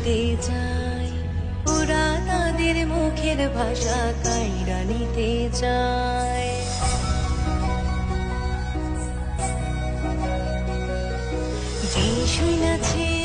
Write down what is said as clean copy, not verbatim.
নিতে চায়, ওরা তাদের মুখের ভাষা কাইরা নিতে চায়। যে শুনেছে